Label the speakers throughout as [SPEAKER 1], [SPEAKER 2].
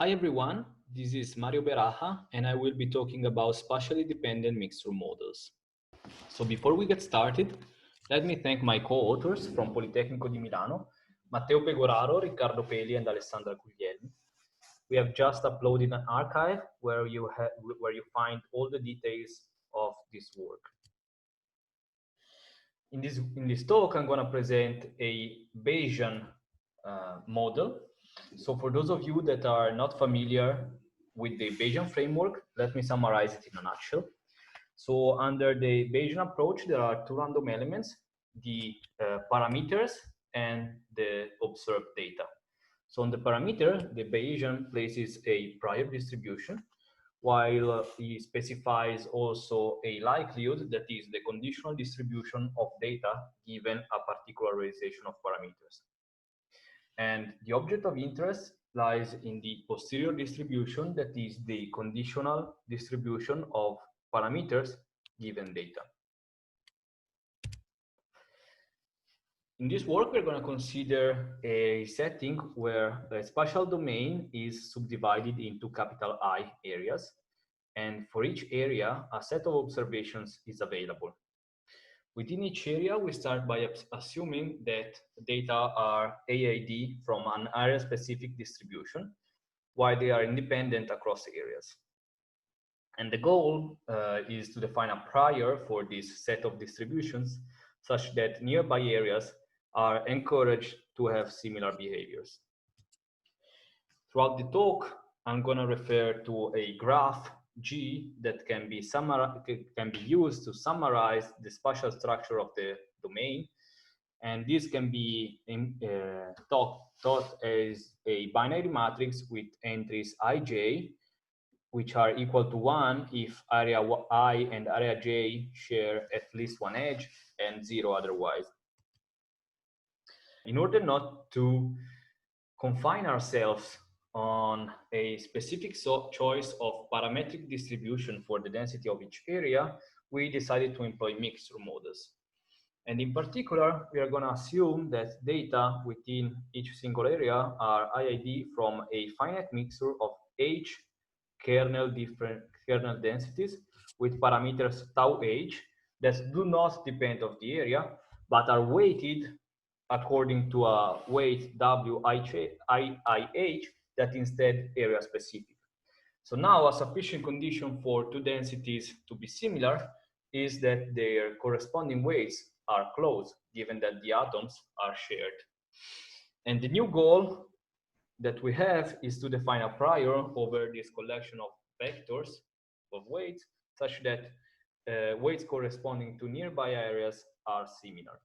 [SPEAKER 1] Hi everyone, this is Mario Beraha and I will be talking about spatially dependent mixture models. So before we get started, let me thank my co-authors from Politecnico di Milano, Matteo Pegoraro, Riccardo Peli and Alessandra Guglielmi. We have just uploaded an archive where you find all the details of this work. In this talk, I'm going to present a Bayesian model. So for those of you that are not familiar with the Bayesian framework, let me summarize it in a nutshell. So under the Bayesian approach, there are two random elements, the parameters and the observed data. So on the parameter, the Bayesian places a prior distribution, while he specifies also a likelihood, that is the conditional distribution of data given a particular realization of parameters. And the object of interest lies in the posterior distribution, that is the conditional distribution of parameters given data. In this work, we're going to consider a setting where the spatial domain is subdivided into capital I areas. And for each area, a set of observations is available. Within each area, we start by assuming that data are AID from an area-specific distribution, while they are independent across areas. And the goal is to define a prior for this set of distributions, such that nearby areas are encouraged to have similar behaviors. Throughout the talk, I'm going to refer to a graph G that can be used to summarize the spatial structure of the domain. And this can be thought as a binary matrix with entries ij, which are equal to 1 if area I and area j share at least one edge and 0 otherwise. In order not to confine ourselves on a specific choice of parametric distribution for the density of each area, we decided to employ mixture models. And in particular, we are going to assume that data within each single area are IID from a finite mixture of H kernel densities with parameters tau H that do not depend on the area, but are weighted according to a weight WIH that instead area specific. So now a sufficient condition for two densities to be similar is that their corresponding weights are close, given that the atoms are shared. And the new goal that we have is to define a prior over this collection of vectors of weights, such that weights corresponding to nearby areas are similar.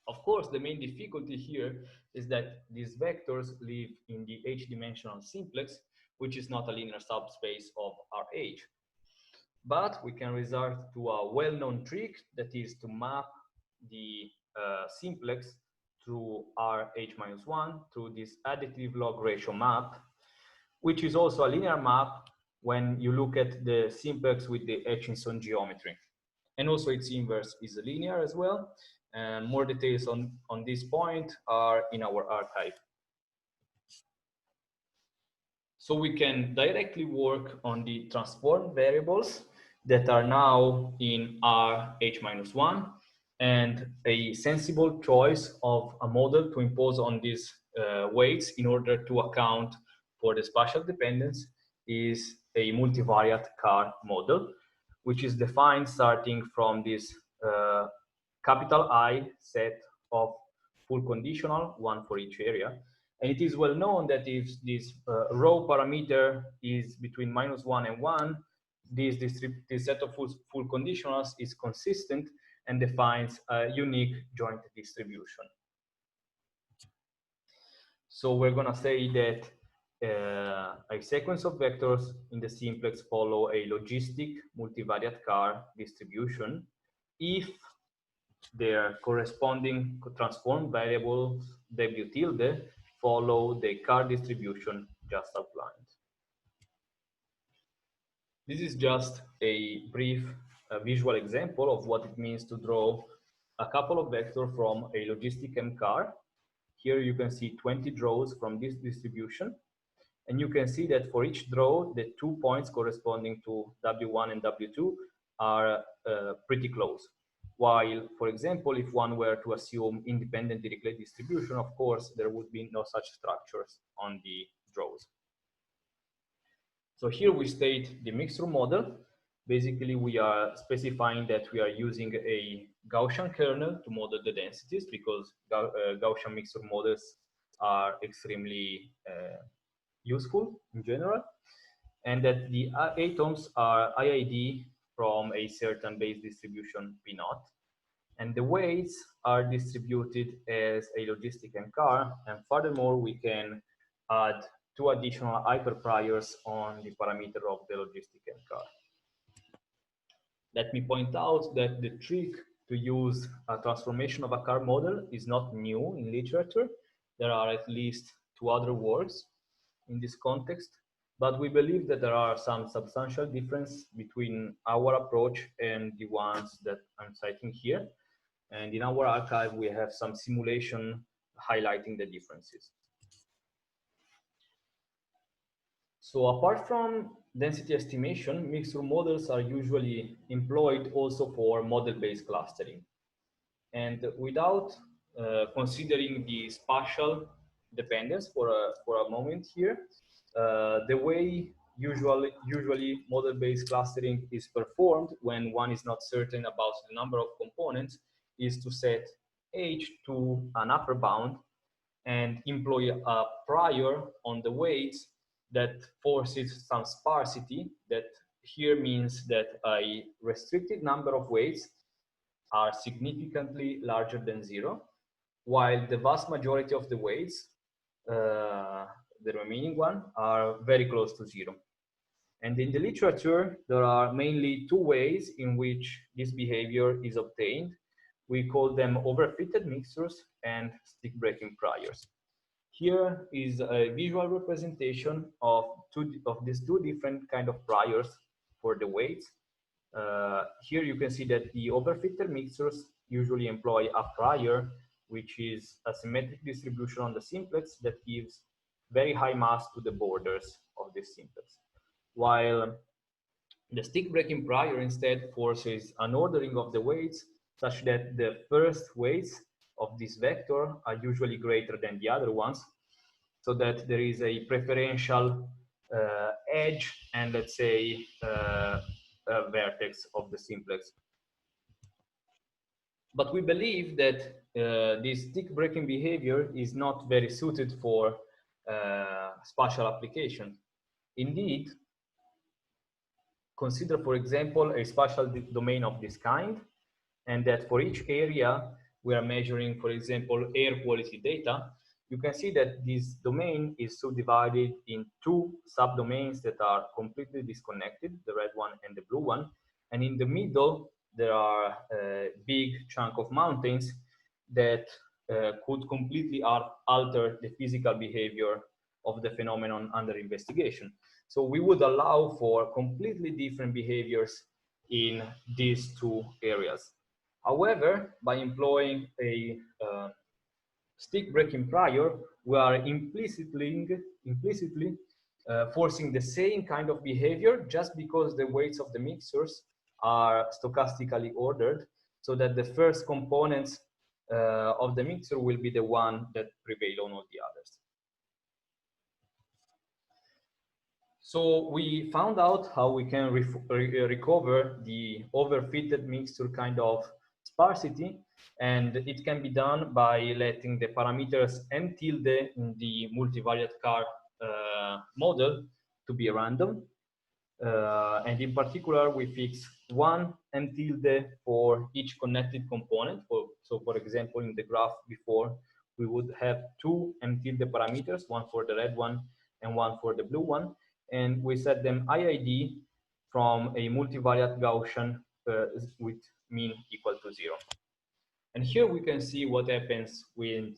[SPEAKER 1] Of course, the main difficulty here is that these vectors live in the H-dimensional simplex, which is not a linear subspace of Rh. But we can resort to a well-known trick, that is to map the simplex through Rh-1 through this additive log ratio map, which is also a linear map when you look at the simplex with the Hutchinson geometry. And also its inverse is linear as well. And more details on this point are in our archive. So we can directly work on the transform variables that are now in Rh-1 and a sensible choice of a model to impose on these weights in order to account for the spatial dependence is a multivariate CAR model, which is defined starting from this capital I set of full conditional, one for each area. And it is well known that if this row parameter is between -1 and 1, this set of full conditionals is consistent and defines a unique joint distribution. So we're going to say that a sequence of vectors in the simplex follow a logistic multivariate CAR distribution if their corresponding transform variables W tilde follow the CAR distribution just outlined. This is just a brief visual example of what it means to draw a couple of vectors from a logistic MCAR. Here you can see 20 draws from this distribution. And you can see that for each draw, the 2 points corresponding to W1 and W2 are pretty close. While, for example, if one were to assume independent Dirichlet distribution, of course, there would be no such structures on the draws. So here we state the mixture model. Basically, we are specifying that we are using a Gaussian kernel to model the densities, because Gaussian mixture models are extremely useful in general, and that the atoms are IID from a certain base distribution P0, and the weights are distributed as a logistic MCAR, and furthermore, we can add 2 additional hyperpriors on the parameter of the logistic MCAR. Let me point out that the trick to use a transformation of a car model is not new in literature. There are at least 2 other works in this context, but we believe that there are some substantial differences between our approach and the ones that I'm citing here. And in our archive, we have some simulation highlighting the differences. So apart from density estimation, mixture models are usually employed also for model-based clustering. And without considering the spatial dependence for a moment here, the way usually model-based clustering is performed when one is not certain about the number of components is to set H to an upper bound and employ a prior on the weights that forces some sparsity. That here means that a restricted number of weights are significantly larger than 0, while the vast majority of the weights, the remaining one, are very close to 0. And in the literature, there are mainly 2 ways in which this behavior is obtained. We call them overfitted mixtures and stick-breaking priors. Here is a visual representation of these 2 different kind of priors for the weights. Here you can see that the overfitted mixtures usually employ a prior, which is a symmetric distribution on the simplex that gives very high mass to the borders of this simplex. While the stick-breaking prior instead forces an ordering of the weights such that the first weights of this vector are usually greater than the other ones, so that there is a preferential edge and, let's say, vertex of the simplex. But we believe that this stick-breaking behavior is not very suited for spatial application. Indeed, consider, for example, a spatial domain of this kind, and that for each area we are measuring, for example, air quality data. You can see that this domain is subdivided in 2 subdomains that are completely disconnected, the red one and the blue one. And in the middle, there are a big chunk of mountains that could completely alter the physical behavior of the phenomenon under investigation. So we would allow for completely different behaviors in these 2 areas. However, by employing a stick-breaking prior, we are implicitly forcing the same kind of behavior just because the weights of the mixtures are stochastically ordered, so that the first components of the mixture will be the one that prevail on all the others. So we found out how we can recover the overfitted mixture kind of sparsity, and it can be done by letting the parameters m tilde in the multivariate car model to be random. And in particular, we fix 1 m tilde for each connected component. So for example, in the graph before, we would have 2 m tilde parameters, 1 for the red one and 1 for the blue one. And we set them IID from a multivariate Gaussian with mean equal to 0. And here we can see what happens in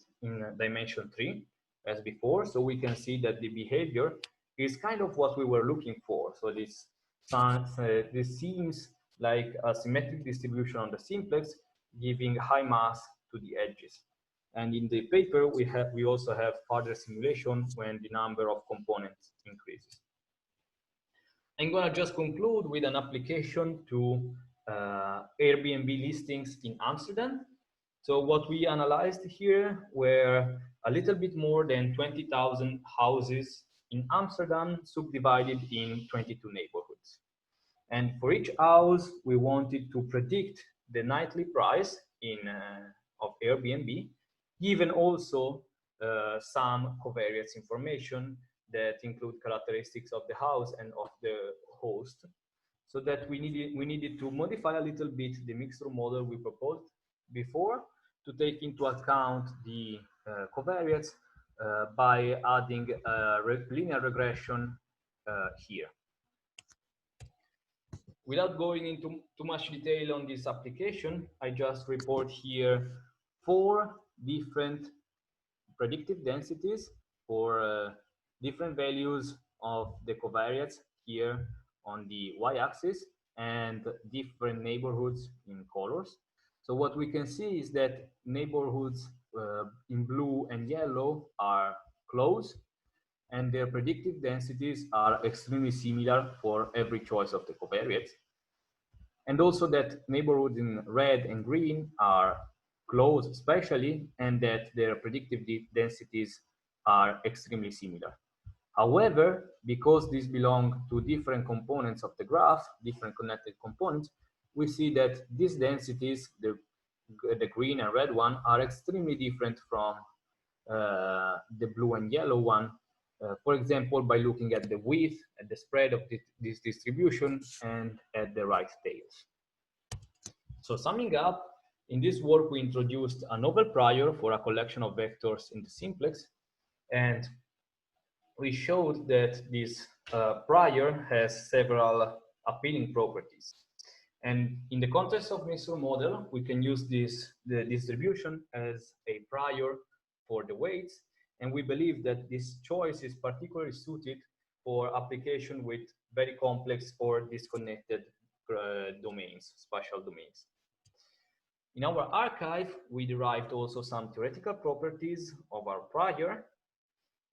[SPEAKER 1] dimension 3 as before. So we can see that the behavior is kind of what we were looking for. So this seems like a symmetric distribution on the simplex, giving high mass to the edges. And in the paper, we also have further simulation when the number of components increases. I'm gonna just conclude with an application to Airbnb listings in Amsterdam. So what we analyzed here were a little bit more than 20,000 houses in Amsterdam, subdivided in 22 neighborhoods. And for each house, we wanted to predict the nightly price of Airbnb, given also some covariance information that include characteristics of the house and of the host, so that we needed to modify a little bit the mixed model we proposed before to take into account the covariance by adding linear regression here. Without going into too much detail on this application, I just report here 4 different predictive densities for different values of the covariance here on the y-axis and different neighborhoods in colors. So what we can see is that neighborhoods in blue and yellow are close, and their predictive densities are extremely similar for every choice of the covariates. And also that neighborhoods in red and green are close especially, and that their predictive densities are extremely similar. However, because these belong to different components of the graph, different connected components, we see that these densities, the green and red one, are extremely different from the blue and yellow one. For example, by looking at the width, at the spread of this distribution, and at the right tails. So summing up, in this work, we introduced a novel prior for a collection of vectors in the simplex, and we showed that this prior has several appealing properties. And in the context of mixed model, we can use the distribution as a prior for the weights. And we believe that this choice is particularly suited for application with very complex or disconnected domains, spatial domains. In our archive, we derived also some theoretical properties of our prior,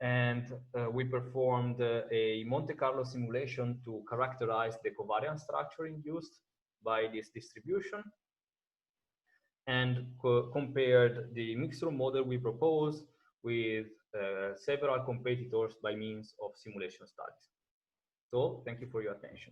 [SPEAKER 1] and we performed a Monte Carlo simulation to characterize the covariance structure induced by this distribution, and compared the mixed model we proposed with several competitors by means of simulation studies. So thank you for your attention.